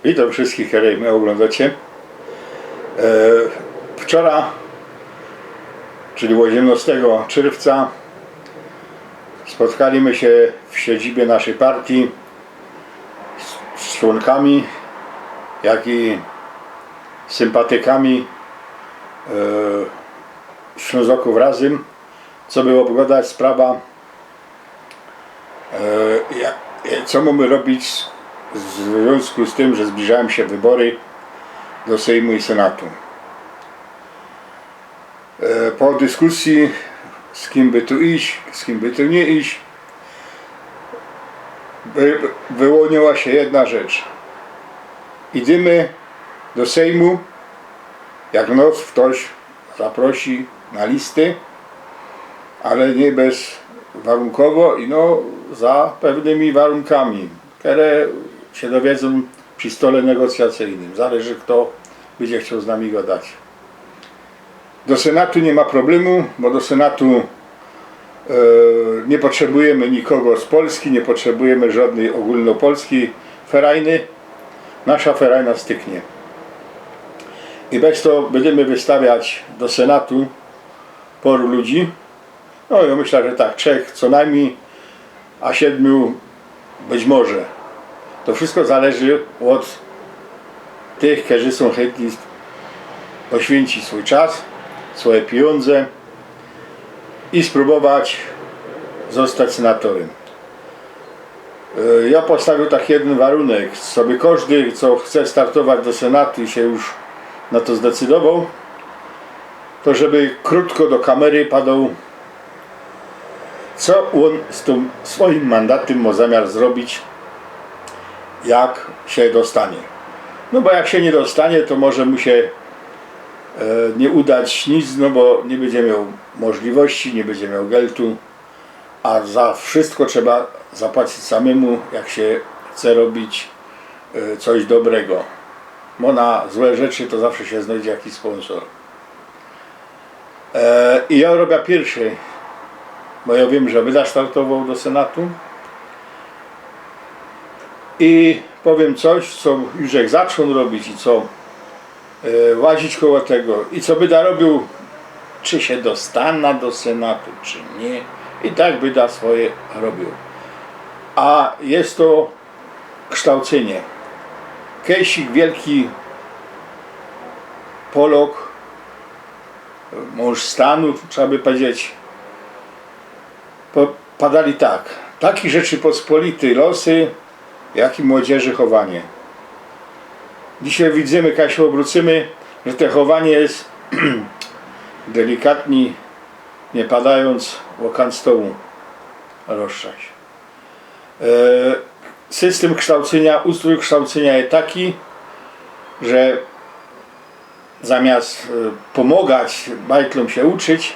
Witam wszystkich, którzy mnie oglądacie. Wczoraj, czyli 18 czerwca, spotkaliśmy się w siedzibie naszej partii z członkami, jak i sympatykami Ślązoków razem, co by obgadać sprawa, co mamy robić w związku z tym, że zbliżają się wybory do Sejmu i Senatu. Po dyskusji, z kim by tu iść, z kim by tu nie iść, wyłoniła się jedna rzecz. Idziemy do Sejmu, jak nas ktoś zaprosi na listy, ale nie bezwarunkowo i za pewnymi warunkami, które się dowiedzą przy stole negocjacyjnym. Zależy, kto będzie chciał z nami gadać. Do Senatu nie ma problemu, bo do Senatu nie potrzebujemy nikogo z Polski, nie potrzebujemy żadnej ogólnopolskiej ferajny. Nasza ferajna styknie. I bez to będziemy wystawiać do Senatu paru ludzi. No ja myślę, że tak, 3 co najmniej, a 7 być może. To wszystko zależy od tych, którzy są chętni poświęcić swój czas, swoje pieniądze i spróbować zostać senatorem. Ja postawił tak jeden warunek, sobie każdy, co chce startować do Senatu i się już na to zdecydował, to żeby krótko do kamery padał, co on z tym swoim mandatem ma zamiar zrobić, jak się dostanie. No bo jak się nie dostanie, to może mu się nie udać nic, no bo nie będzie miał możliwości, nie będzie miał geltu, a za wszystko trzeba zapłacić samemu, jak się chce robić coś dobrego. Bo na złe rzeczy to zawsze się znajdzie jakiś sponsor. I ja robię pierwszy, bo ja wiem, że będę startował do Senatu i powiem coś, co już jak zaczął robić i co łazić koło tego i co będę robił, czy się dostanę do Senatu, czy nie, i tak będę swoje robił. A jest to kształcenie. Kejsik, wielki Polak, mąż stanu, trzeba by powiedzieć, padali tak: taki Rzeczypospolitej losy, jak i młodzieży chowanie. Dzisiaj widzimy, jak się obrócimy, że to chowanie jest delikatnie, nie padając łokan stołu rozszać. System kształcenia, ustrój kształcenia jest taki, że zamiast pomagać bajtlom się uczyć,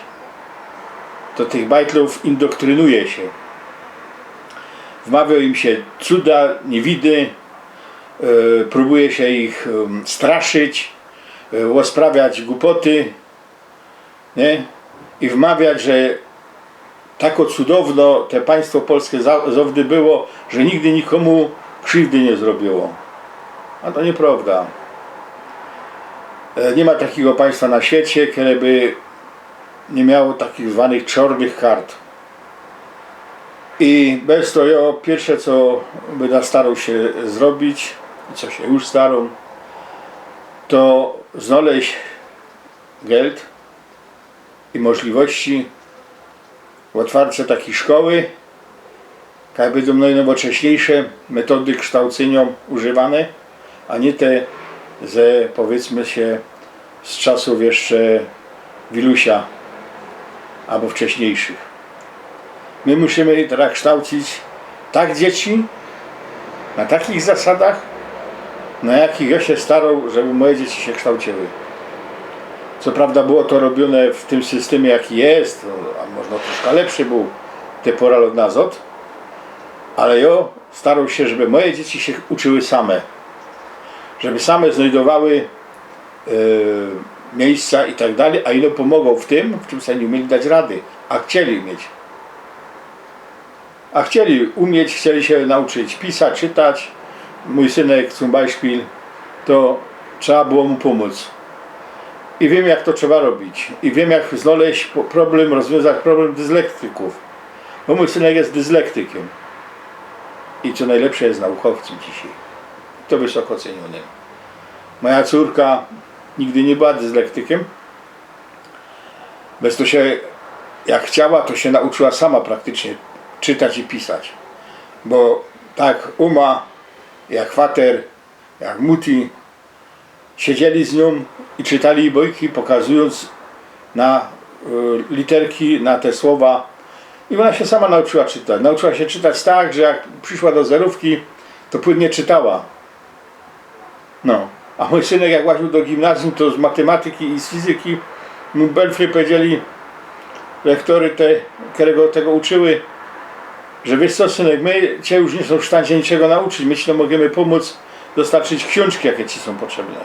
to tych bajtlów indoktrynuje się. Wmawia im się cuda, niewidy, próbuje się ich straszyć, osprawiać głupoty, nie? I wmawiać, że tako cudowno te państwo polskie zawdy było, że nigdy nikomu krzywdy nie zrobiło. A to nieprawda. Nie ma takiego państwa na świecie, które by nie miało takich zwanych czarnych kart. I bez to ja pierwsze, co będę starał się zrobić, co się już starał, to znaleźć geld i możliwości w otwarcie takiej szkoły, jak będą najnowocześniejsze metody kształcenia używane, a nie te ze, powiedzmy się, z czasów jeszcze Wilusia albo wcześniejszych. My musimy teraz kształcić tak dzieci, na takich zasadach, na jakich ja się starał, żeby moje dzieci się kształciły. Co prawda było to robione w tym systemie, jaki jest, a można troszkę lepszy był te pora od nazad, ale ja starał się, żeby moje dzieci się uczyły same, żeby same znajdowały miejsca i tak dalej, a ino pomogą w tym, w czym sobie nie umieli dać rady, a chcieli mieć. A chcieli umieć, chcieli się nauczyć pisać, czytać. Mój synek zum Beispiel to trzeba było mu pomóc. I wiem, jak to trzeba robić. I wiem, jak znaleźć problem, rozwiązać problem dyslektyków. Bo mój synek jest dyslektykiem. I co najlepsze, jest naukowcem dzisiaj. To wysoko cenionym. Moja córka nigdy nie była dyslektykiem. Bez to się, jak chciała, to się nauczyła sama praktycznie czytać i pisać. Bo tak Uma, jak Vater, jak Muti siedzieli z nią i czytali jej bajki, pokazując na literki, na te słowa. I ona się sama nauczyła czytać. Nauczyła się czytać tak, że jak przyszła do zerówki, to płynnie czytała. No. A mój synek, jak łaził do gimnazjum, to z matematyki i z fizyki mu Belfry powiedzieli, lektory którego tego uczyły, że wiesz co, synek, my cię już nie są w stanie niczego nauczyć, my ci to możemy pomóc dostarczyć książki, jakie ci są potrzebne.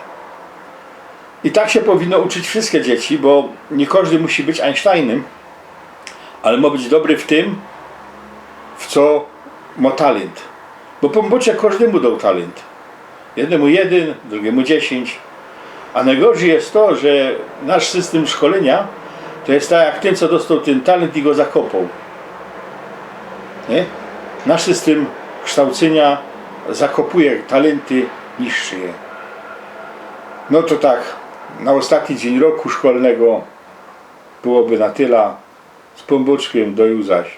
I tak się powinno uczyć wszystkie dzieci, bo nie każdy musi być Einsteinem, ale ma być dobry w tym, w co ma talent. Bo po Bocie każdemu dał talent. Jednemu 1, drugiemu 10. A najgorzej jest to, że nasz system szkolenia to jest tak jak ten, co dostał ten talent i go zakopał. Nie? Nasz system kształcenia zakopuje talenty, niszczy je. No to tak, na ostatni dzień roku szkolnego byłoby na tyle. Z pomboczkiem do Józaś.